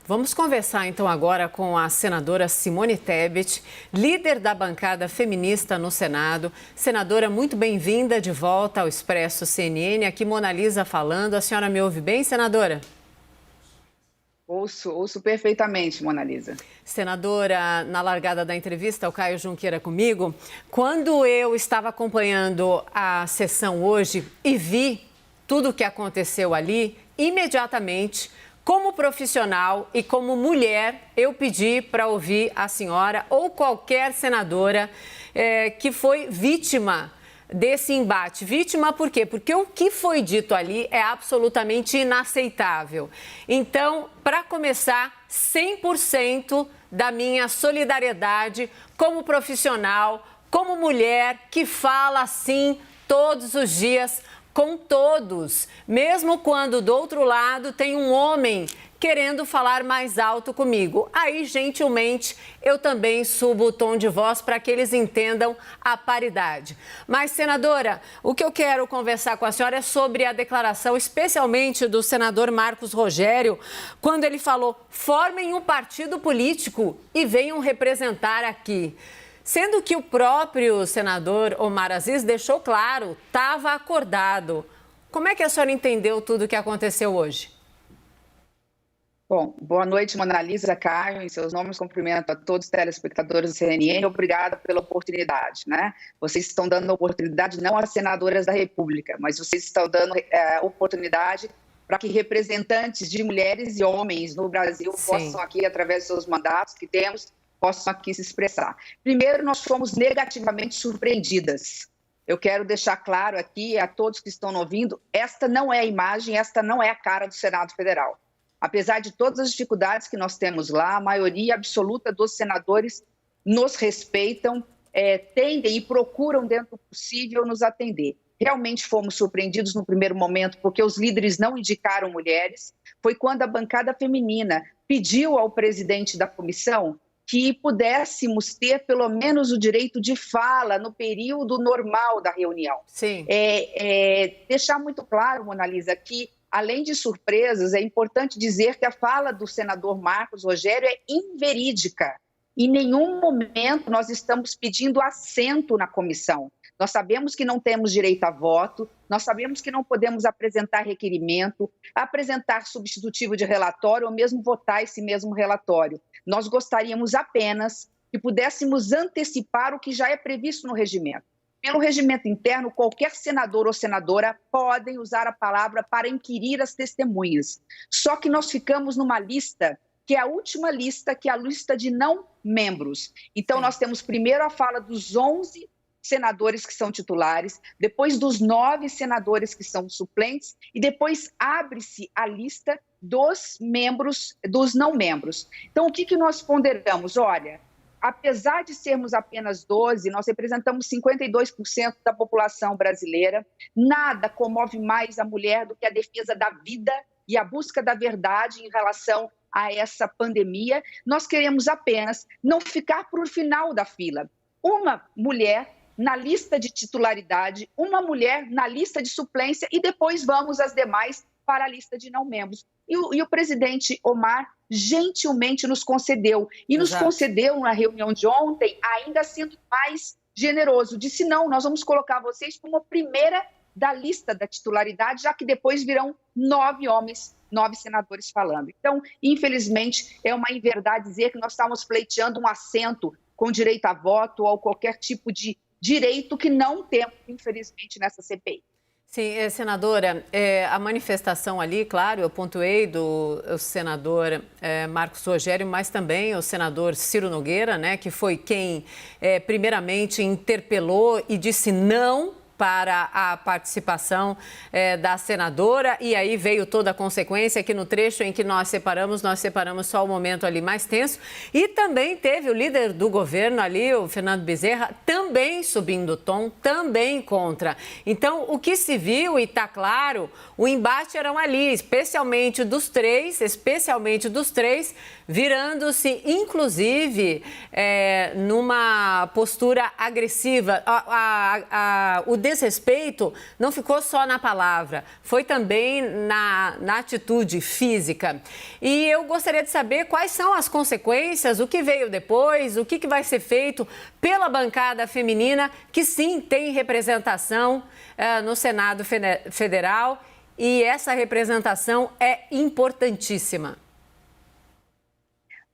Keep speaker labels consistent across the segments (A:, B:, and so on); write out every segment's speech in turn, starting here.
A: Vamos conversar então agora com a senadora Simone Tebet, líder da bancada feminista no Senado. Senadora, muito bem-vinda de volta ao Expresso CNN. Aqui Mona Lisa falando. A senhora me ouve bem, senadora?
B: Ouço perfeitamente, Mona Lisa.
A: Senadora, na largada da entrevista, o Caio Junqueira comigo, quando eu estava acompanhando a sessão hoje e vi tudo o que aconteceu ali, imediatamente, como profissional e como mulher, eu pedi para ouvir a senhora ou qualquer senadora que foi vítima desse embate. Vítima por quê? Porque o que foi dito ali é absolutamente inaceitável. Então, para começar, 100% da minha solidariedade como profissional, como mulher que fala assim todos os dias com todos, mesmo quando do outro lado tem um homem querendo falar mais alto comigo. Aí, gentilmente, eu também subo o tom de voz para que eles entendam a paridade. Mas, senadora, o que eu quero conversar com a senhora é sobre a declaração, especialmente do senador Marcos Rogério, quando ele falou: formem um partido político e venham representar aqui. Sendo que o próprio senador Omar Aziz deixou claro, estava acordado. Como é que a senhora entendeu tudo o que aconteceu hoje?
B: Bom, boa noite, Mona Lisa, Caio. Em seus nomes, cumprimento a todos os telespectadores do CNN. Obrigada pela oportunidade, né? Vocês estão dando oportunidade não às senadoras da República, mas vocês estão dando oportunidade para que representantes de mulheres e homens no Brasil possam aqui, através dos seus mandatos que temos, possam aqui se expressar. Primeiro, nós fomos negativamente surpreendidas. Eu quero deixar claro aqui a todos que estão ouvindo, esta não é a imagem, esta não é a cara do Senado Federal. Apesar de todas as dificuldades que nós temos lá, a maioria absoluta dos senadores nos respeitam, tendem e procuram, dentro do possível, nos atender. Realmente fomos surpreendidos no primeiro momento, porque os líderes não indicaram mulheres. Foi quando a bancada feminina pediu ao presidente da comissão que pudéssemos ter pelo menos o direito de fala no período normal da reunião.
A: Sim.
B: Deixar muito claro, Mona Lisa, que além de surpresas, é importante dizer que a fala do senador Marcos Rogério é inverídica. Em nenhum momento nós estamos pedindo assento na comissão. Nós sabemos que não temos direito a voto, nós sabemos que não podemos apresentar requerimento, apresentar substitutivo de relatório ou mesmo votar esse mesmo relatório. Nós gostaríamos apenas que pudéssemos antecipar o que já é previsto no regimento. Pelo regimento interno, qualquer senador ou senadora podem usar a palavra para inquirir as testemunhas. Só que nós ficamos numa lista, que é a última lista, que é a lista de não membros. Então, nós temos primeiro a fala dos 11 senadores que são titulares, depois dos 9 senadores que são suplentes, e depois abre-se a lista dos membros, dos não membros. Então, o que nós ponderamos? Olha, apesar de sermos apenas 12, nós representamos 52% da população brasileira. Nada comove mais a mulher do que a defesa da vida e a busca da verdade em relação a essa pandemia. Nós queremos apenas não ficar para o final da fila. Uma mulher na lista de titularidade, uma mulher na lista de suplência e depois vamos as demais para a lista de não membros. E o presidente Omar gentilmente nos concedeu. E nos concedeu na reunião de ontem, ainda sendo mais generoso. Disse, não, nós vamos colocar vocês como a primeira da lista da titularidade, já que depois virão 9 homens, 9 senadores falando. Então, infelizmente, é uma inverdade dizer que nós estamos pleiteando um assento com direito a voto ou qualquer tipo de direito que não temos, infelizmente, nessa CPI.
A: Sim, senadora, a manifestação ali, claro, eu pontuei do senador Marcos Rogério, mas também o senador Ciro Nogueira, né, que foi quem primeiramente interpelou e disse não para a participação da senadora, e aí veio toda a consequência que no trecho em que nós separamos só o momento ali mais tenso, e também teve o líder do governo ali, o Fernando Bezerra, também subindo o tom, também contra. Então, o que se viu, e está claro, o embate eram ali, especialmente dos três, virando-se, inclusive, numa postura agressiva. O desrespeito não ficou só na palavra, foi também na atitude física. E eu gostaria de saber quais são as consequências, o que veio depois, o que vai ser feito pela bancada feminina, que sim tem representação no Senado Federal, e essa representação é importantíssima.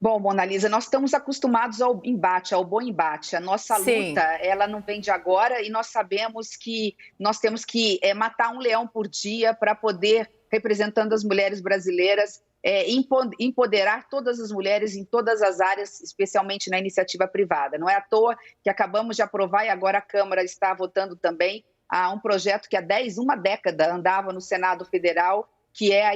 B: Bom, Mona Lisa, nós estamos acostumados ao embate, ao bom embate. A nossa luta, ela não vem de agora e nós sabemos que nós temos que matar um leão por dia para poder, representando as mulheres brasileiras, empoderar todas as mulheres em todas as áreas, especialmente na iniciativa privada. Não é à toa que acabamos de aprovar e agora a Câmara está votando também a um projeto que há uma década andava no Senado Federal, que é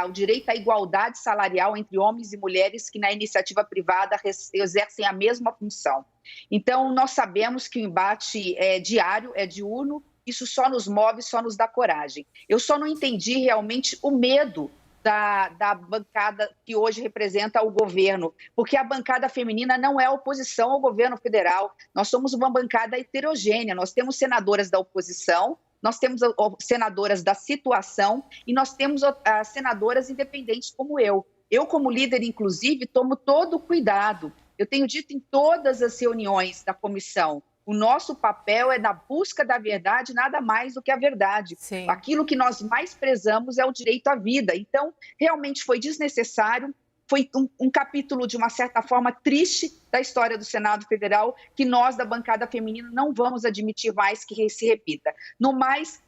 B: o direito à igualdade salarial entre homens e mulheres que na iniciativa privada exercem a mesma função. Então, nós sabemos que o embate é diário, é diurno, isso só nos move, só nos dá coragem. Eu só não entendi realmente o medo da bancada que hoje representa o governo, porque a bancada feminina não é oposição ao governo federal, nós somos uma bancada heterogênea, nós temos senadoras da oposição, nós temos senadoras da situação e nós temos senadoras independentes como eu. Eu, como líder, inclusive, tomo todo o cuidado. Eu tenho dito em todas as reuniões da comissão, o nosso papel é na busca da verdade, nada mais do que a verdade.
A: Sim.
B: Aquilo que nós mais prezamos é o direito à vida. Então, realmente foi desnecessário. Foi um capítulo, de uma certa forma, triste da história do Senado Federal, que nós, da bancada feminina, não vamos admitir mais que se repita. No mais,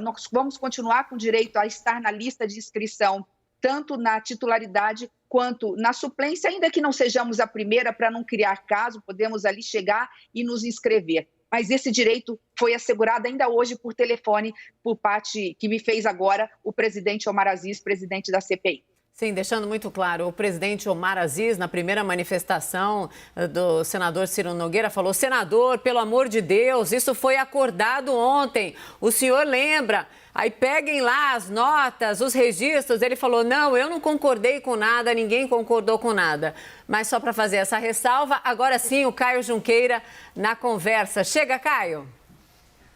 B: nós vamos continuar com o direito a estar na lista de inscrição, tanto na titularidade quanto na suplência, ainda que não sejamos a primeira, para não criar caso, podemos ali chegar e nos inscrever. Mas esse direito foi assegurado ainda hoje por telefone, por parte que me fez agora o presidente Omar Aziz, presidente da CPI.
A: Sim, deixando muito claro, o presidente Omar Aziz, na primeira manifestação do senador Ciro Nogueira, falou: senador, pelo amor de Deus, isso foi acordado ontem, o senhor lembra? Aí peguem lá as notas, os registros. Ele falou: não, eu não concordei com nada, ninguém concordou com nada. Mas só para fazer essa ressalva, agora sim o Caio Junqueira na conversa. Chega, Caio.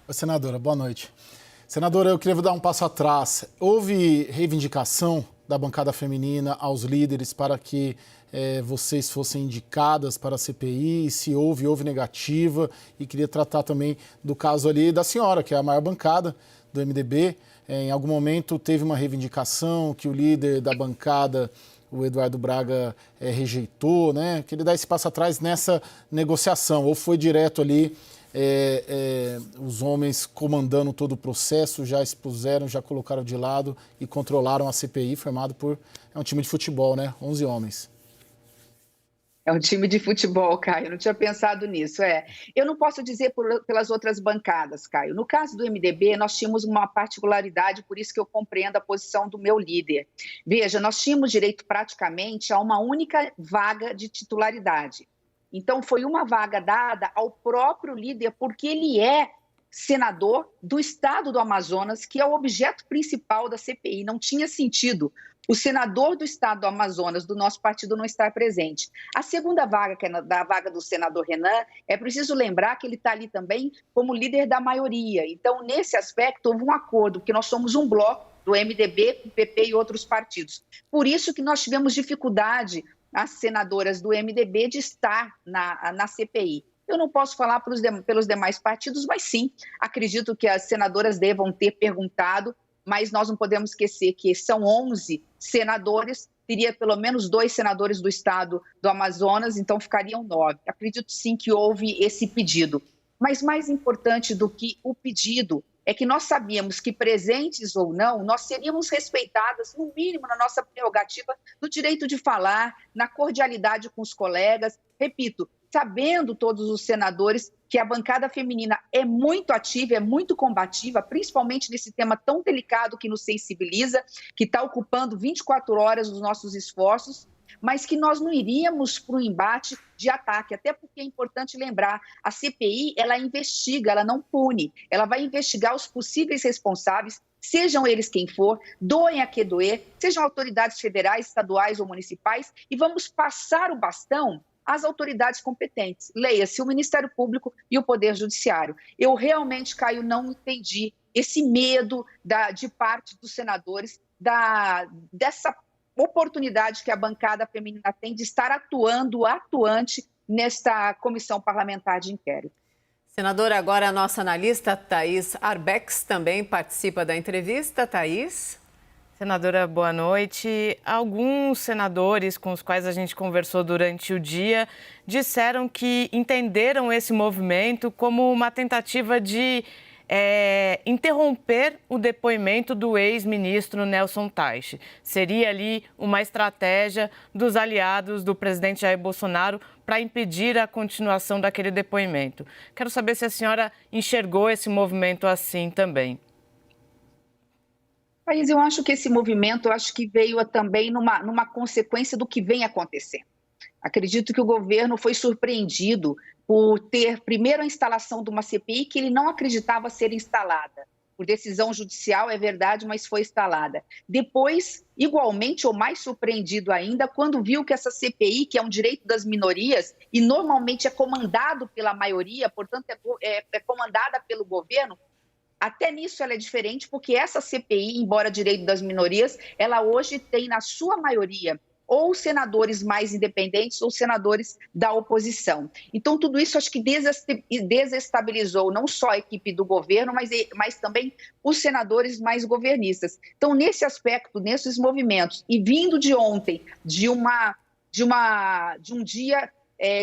C: Senadora, boa noite. Senadora, eu queria dar um passo atrás. Houve reivindicação da bancada feminina aos líderes para que vocês fossem indicadas para a CPI, se houve negativa, e queria tratar também do caso ali da senhora, que é a maior bancada do MDB. Em algum momento teve uma reivindicação que o líder da bancada, o Eduardo Braga, rejeitou, né? Queria dar esse passo atrás nessa negociação, ou foi direto ali, os homens comandando todo o processo, já expuseram, já colocaram de lado e controlaram a CPI, formado por um time de futebol, né? 11 homens.
B: É um time de futebol, Caio, não tinha pensado nisso. Eu não posso dizer pelas outras bancadas, Caio. No caso do MDB, nós tínhamos uma particularidade, por isso que eu compreendo a posição do meu líder. Veja, nós tínhamos direito praticamente a uma única vaga de titularidade. Então, foi uma vaga dada ao próprio líder, porque ele é senador do estado do Amazonas, que é o objeto principal da CPI. Não tinha sentido o senador do estado do Amazonas, do nosso partido, não estar presente. A segunda vaga, que é da vaga do senador Renan, é preciso lembrar que ele está ali também como líder da maioria. Então, nesse aspecto, houve um acordo, porque nós somos um bloco do MDB, do PP e outros partidos. Por isso que nós tivemos dificuldade, as senadoras do MDB, de estar na CPI. Eu não posso falar pelos demais partidos, mas sim, acredito que as senadoras devam ter perguntado, mas nós não podemos esquecer que são 11 senadores, teria pelo menos 2 senadores do estado do Amazonas, então ficariam 9. Acredito sim que houve esse pedido. Mas mais importante do que o pedido é que nós sabíamos que, presentes ou não, nós seríamos respeitadas, no mínimo, na nossa prerrogativa do direito de falar, na cordialidade com os colegas. Repito, sabendo todos os senadores que a bancada feminina é muito ativa, é muito combativa, principalmente nesse tema tão delicado que nos sensibiliza, que está ocupando 24 horas dos nossos esforços, mas que nós não iríamos para um embate de ataque, até porque é importante lembrar, a CPI, ela investiga, ela não pune, ela vai investigar os possíveis responsáveis, sejam eles quem for, doem a que doer, sejam autoridades federais, estaduais ou municipais, e vamos passar o bastão as autoridades competentes. Leia-se o Ministério Público e o Poder Judiciário. Eu realmente, Caio, não entendi esse medo de parte dos senadores dessa oportunidade que a bancada feminina tem de estar atuante nesta comissão parlamentar de inquérito.
A: Senadora, agora a nossa analista Thaís Arbex também participa da entrevista. Thaís?
D: Senadora, boa noite. Alguns senadores com os quais a gente conversou durante o dia disseram que entenderam esse movimento como uma tentativa de interromper o depoimento do ex-ministro Nelson Teich. Seria ali uma estratégia dos aliados do presidente Jair Bolsonaro para impedir a continuação daquele depoimento. Quero saber se a senhora enxergou esse movimento assim também.
B: Thaís, eu acho que esse movimento veio também numa consequência do que vem acontecendo. Acredito que o governo foi surpreendido por ter, primeiro, a instalação de uma CPI que ele não acreditava ser instalada. Por decisão judicial, é verdade, mas foi instalada. Depois, igualmente ou mais surpreendido ainda, quando viu que essa CPI, que é um direito das minorias e normalmente é comandado pela maioria, portanto é comandada pelo governo, até nisso ela é diferente, porque essa CPI, embora direito das minorias, ela hoje tem na sua maioria ou senadores mais independentes ou senadores da oposição. Então, tudo isso acho que desestabilizou não só a equipe do governo, mas também os senadores mais governistas. Então, nesse aspecto, nesses movimentos, e vindo de ontem, de um dia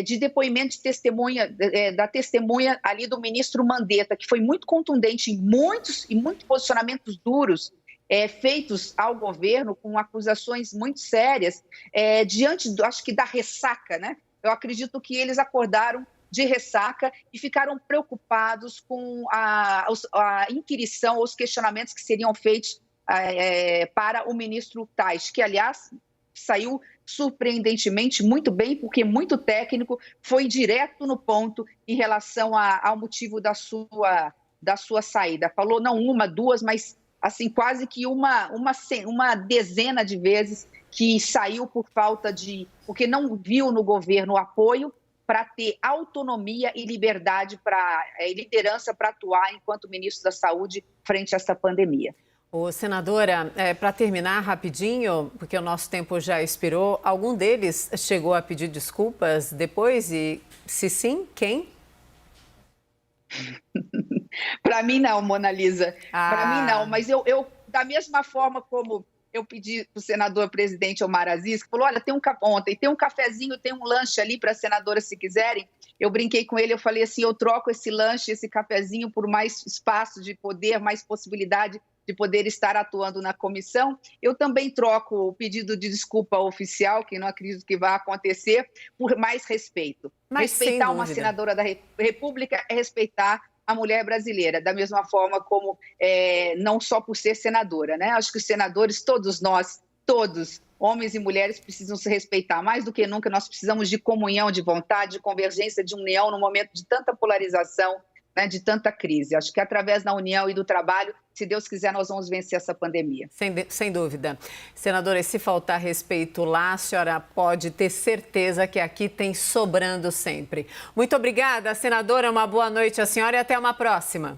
B: de depoimento de testemunha, da testemunha ali do ministro Mandetta, que foi muito contundente em muitos posicionamentos duros, feitos ao governo com acusações muito sérias, diante, acho que da ressaca, né? Eu acredito que eles acordaram de ressaca e ficaram preocupados com a inquirição, os questionamentos que seriam feitos para o ministro Teich, que, aliás, saiu surpreendentemente muito bem, porque muito técnico, foi direto no ponto em relação ao motivo da sua saída. Falou não uma, duas, mas assim, quase que uma dezena de vezes que saiu porque não viu no governo apoio para ter autonomia e liberdade, liderança para atuar enquanto ministro da Saúde frente a essa pandemia.
A: Senadora, para terminar rapidinho, porque o nosso tempo já expirou, algum deles chegou a pedir desculpas depois? E se sim, quem?
B: Para mim não, Mona Lisa. Para mim não, mas eu, da mesma forma como eu pedi para o senador presidente Omar Aziz, que falou, olha, ontem tem um cafezinho, tem um lanche ali para as senadoras se quiserem. Eu brinquei com ele, eu falei assim, eu troco esse lanche, esse cafezinho por mais espaço de poder, mais possibilidade de poder estar atuando na comissão. Eu também troco o pedido de desculpa oficial, que não acredito que vá acontecer, por mais respeito.
A: Mas,
B: respeitar uma senadora da República é respeitar a mulher brasileira, da mesma forma como, não só por ser senadora, né? Acho que os senadores, todos nós, todos, homens e mulheres, precisam se respeitar. Mais do que nunca, nós precisamos de comunhão, de vontade, de convergência, de união, num momento de tanta polarização, né, de tanta crise. Acho que através da união e do trabalho, se Deus quiser, nós vamos vencer essa pandemia.
A: Sem dúvida. Senadora, e se faltar respeito lá, a senhora pode ter certeza que aqui tem sobrando sempre. Muito obrigada, senadora. Uma boa noite à senhora e até uma próxima.